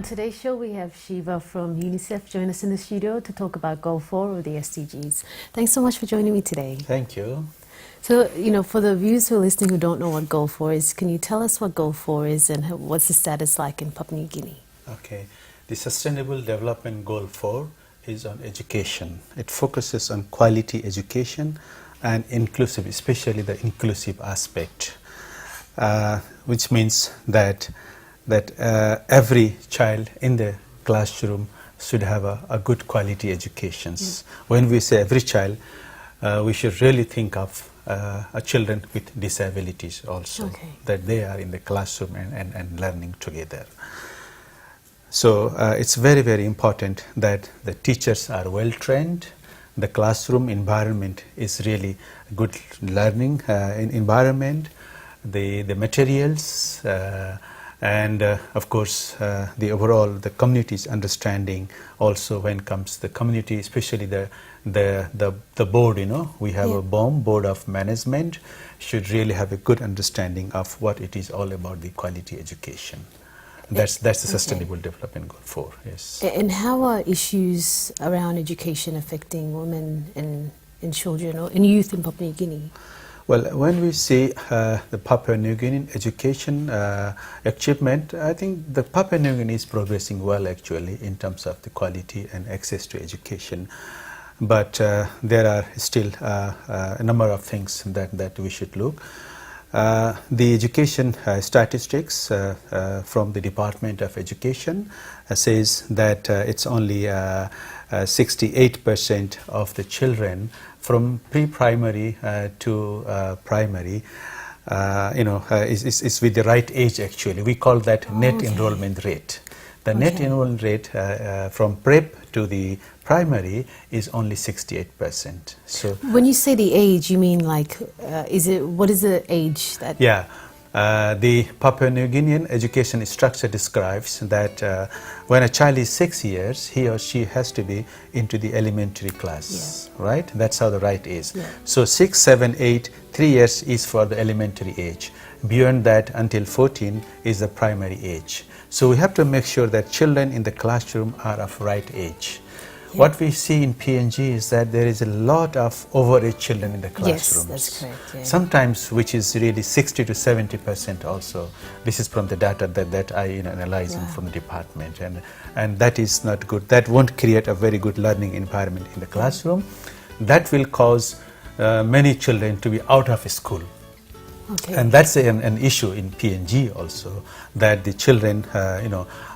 On today's show, we have Shiva from UNICEF join us in the studio to talk about Goal 4 of the SDGs. Thanks so much for joining me today. Thank you. So, for the viewers who are listening who don't know what Goal 4 is, can you tell us what Goal 4 is and what's the status like in Papua New Guinea? Okay. The Sustainable Development Goal 4 is on education. It focuses on quality education and inclusive, especially the inclusive aspect, which means that every child in the classroom should have a good quality education. When we say every child, we should really think of children with disabilities also, that they are in the classroom and learning together. So it's very, very important that the teachers are well trained. The classroom environment is really good learning environment. The materials and of course the overall the community's understanding also when it comes to the community, especially the board, we have a board of management should really have a good understanding of what it is all about, the quality education. That's the Sustainable Development Goal 4, yes. And how are issues around education affecting women and children or in youth in Papua New Guinea? Well, when we see the Papua New Guinea education achievement, I think the Papua New Guinea is progressing well actually in terms of the quality and access to education. But there are still a number of things that we should look. The education statistics from the Department of Education says that it's only 68% of the children from pre-primary to primary is with the right age actually. We call that net enrollment rate. The net enrollment rate from prep to the primary is only 68%. So when you say the age, you mean like, what is the age that? Yeah, the Papua New Guinean education structure describes that when a child is 6 years, he or she has to be into the elementary class, right? That's how the right is. So 6, 7, 8, 3 years is for the elementary age. Beyond that, until 14 is the primary age. So we have to make sure that children in the classroom are of right age. What we see in PNG is that there is a lot of overage children in the classrooms. Yes, that's correct. Sometimes, which is really 60 to 70% also. This is from the data that I analyzing from the department, and that is not good. That won't create a very good learning environment in the classroom. That will cause many children to be out of school. And that's an issue in PNG also, that the children,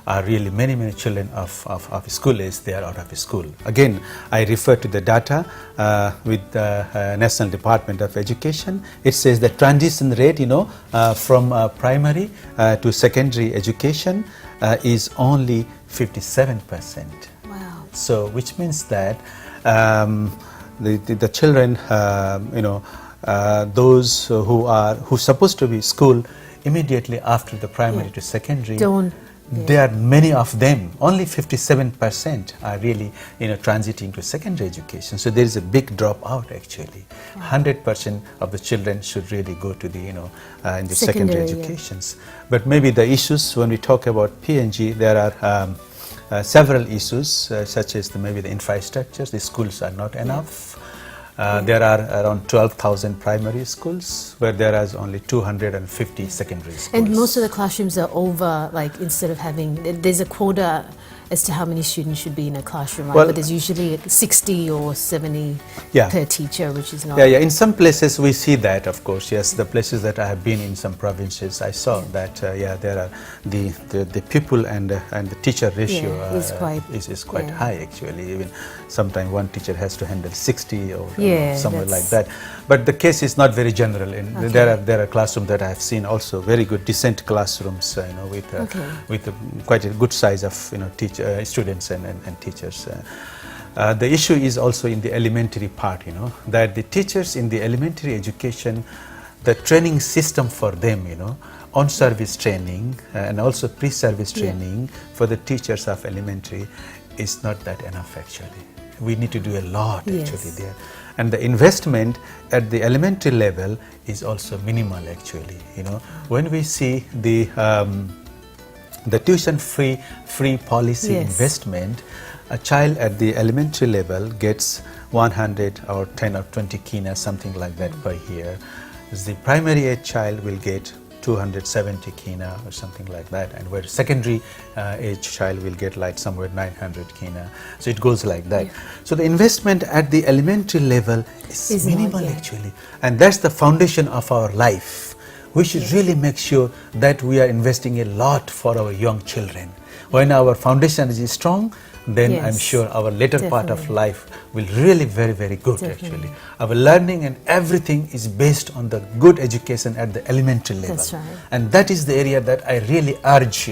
are really many children of school age, they are out of school. Again, I refer to the data with the National Department of Education. It says the transition rate, from primary to secondary education is only 57%. Wow. So, which means that the children, those who are supposed to be school immediately after the primary to secondary, there are many of them. Only 57% are really transiting to secondary education. So there is a big dropout actually. 100% of the children should really go to the in the secondary educations. But maybe the issues when we talk about PNG, there are several issues such as maybe the infrastructures. The schools are not enough. There are around 12,000 primary schools where there is only 250 secondary schools. And most of the classrooms are over, like instead of having, there's a quota as to how many students should be in a classroom, right? But there's usually 60 or 70 per teacher, which is not... In some places we see that, of course, yes. The places that I have been in some provinces, I saw that, there are the pupil and the teacher ratio is quite high actually. Even sometimes one teacher has to handle 60 or somewhere like that. But the case is not very general. There are classrooms that I have seen also very good, decent classrooms, with quite a good size of students and teachers. The issue is also in the elementary part, that the teachers in the elementary education, the training system for them, on-service training and also pre-service training for the teachers of elementary is not that enough actually. We need to do a lot actually there. And the investment at the elementary level is also minimal actually. When we see the the tuition free policy investment, a child at the elementary level gets 100 or 10 or 20 kina, something like that per year. The primary age child will get 270 kina or something like that, and where secondary age child will get like somewhere 900 kina. So it goes like that. So the investment at the elementary level is minimal actually, and that's the foundation of our life. We should really make sure that we are investing a lot for our young children. When our foundation is strong, then I'm sure our later part of life will really very good actually. Our learning and everything is based on the good education at the elementary level. That's right. And that is the area that I really urge,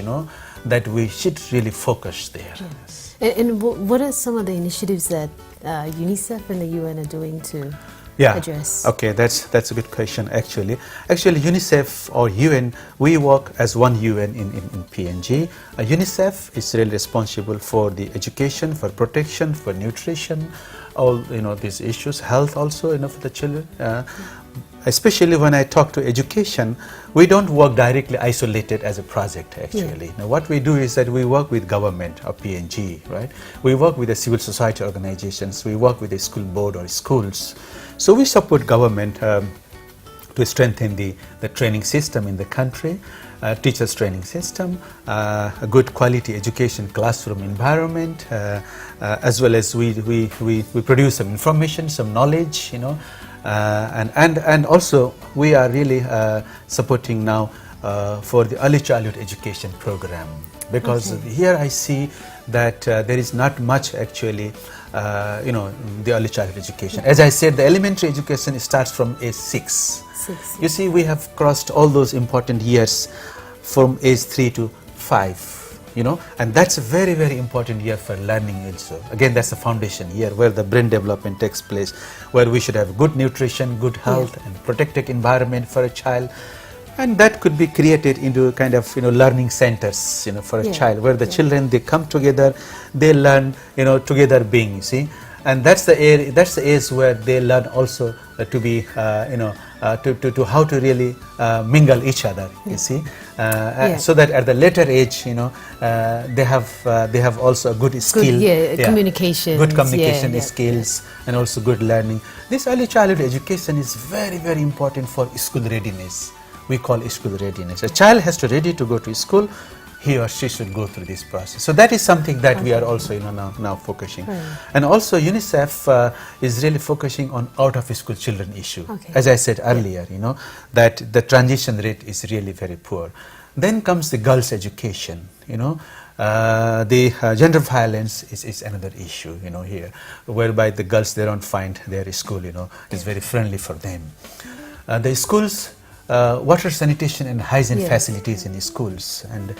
that we should really focus there. Yes. And what are some of the initiatives that UNICEF and the UN are doing to address? Okay, that's a good question actually. Actually, UNICEF or UN, we work as one UN in PNG. UNICEF is really responsible for the education, for protection, for nutrition, all these issues, health also for the children. Especially when I talk to education, we don't work directly isolated as a project actually. Now what we do is that we work with government or PNG, right? We work with the civil society organizations, we work with the school board or schools. So we support government to strengthen the training system in the country, teachers training system, a good quality education classroom environment, as well as we produce some information, some knowledge, and also we are really supporting now for the early childhood education program, because here I see that there is not much actually the early childhood education. As I said, the elementary education starts from age 6. You see, we have crossed all those important years from age 3 to 5, and that's a very important year for learning also. Again, that's the foundation year where the brain development takes place, where we should have good nutrition, good health, and protected environment for a child. And that could be created into kind of learning centers for a child, where the children, they come together, they learn together being, you see, and that's the age where they learn also to be to how to really mingle each other, you see, so that at the later age they have also a good skill, communication, good communication skills, and also good learning. This early childhood education is very important for school readiness. We call it school readiness. A child has to ready to go to school, he or she should go through this process. So that is something that we are also now focusing. And also UNICEF is really focusing on out of school children issue. As I said earlier, that the transition rate is really very poor. Then comes the girls' education. The gender violence is another issue here, whereby the girls, they don't find their school is very friendly for them. The schools, water, sanitation and hygiene facilities in the schools, and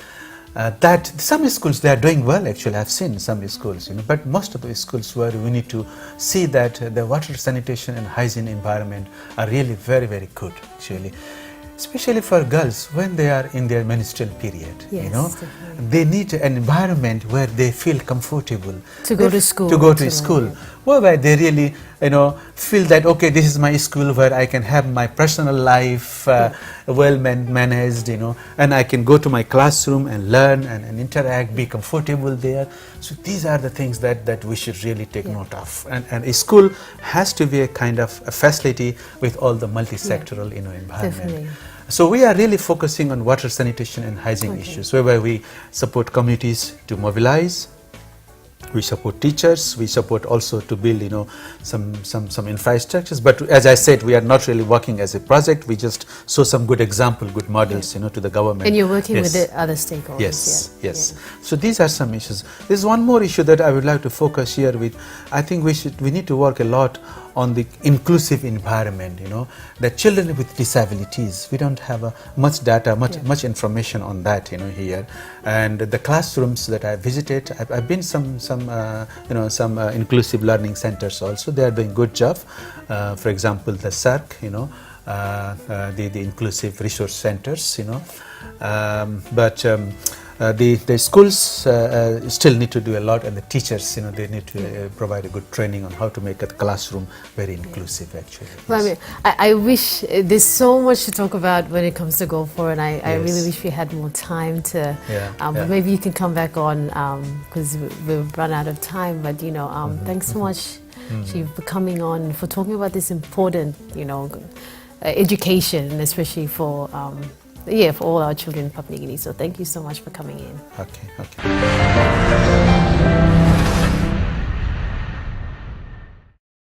that some schools, they are doing well actually. I've seen some schools, but most of the schools where we need to see that the water, sanitation and hygiene environment are really very good actually. Especially for girls when they are in their menstrual period, they need an environment where they feel comfortable to go to school. Whereby they really, feel that okay, this is my school where I can have my personal life well managed, and I can go to my classroom and learn and interact, be comfortable there. So these are the things that we should really take note of. And a school has to be a kind of a facility with all the multi-sectoral, environment. Definitely. So we are really focusing on water, sanitation and hygiene issues, whereby we support communities to mobilize. We support teachers, we support also to build, some infrastructures. But as I said, we are not really working as a project. We just show some good example, good models, to the government. And you're working with the other stakeholders. Yes. So these are some issues. There's one more issue that I would like to focus here with. I think we need to work a lot on the inclusive environment, that children with disabilities, we don't have much data, much information on that, here. And the classrooms that I visited, I've been some inclusive learning centers also. They are doing good job. For example, the SARC, the inclusive resource centers, but The schools still need to do a lot, and the teachers, they need to provide a good training on how to make a classroom very inclusive, actually. Well, I mean, I wish there's so much to talk about when it comes to Goal 4, and I really wish we had more time to. But maybe you can come back on because we've run out of time. But thanks so much, Shiva, for coming on, for talking about this important, education, especially for all our children in Papua New Guinea. So thank you so much for coming in. Okay.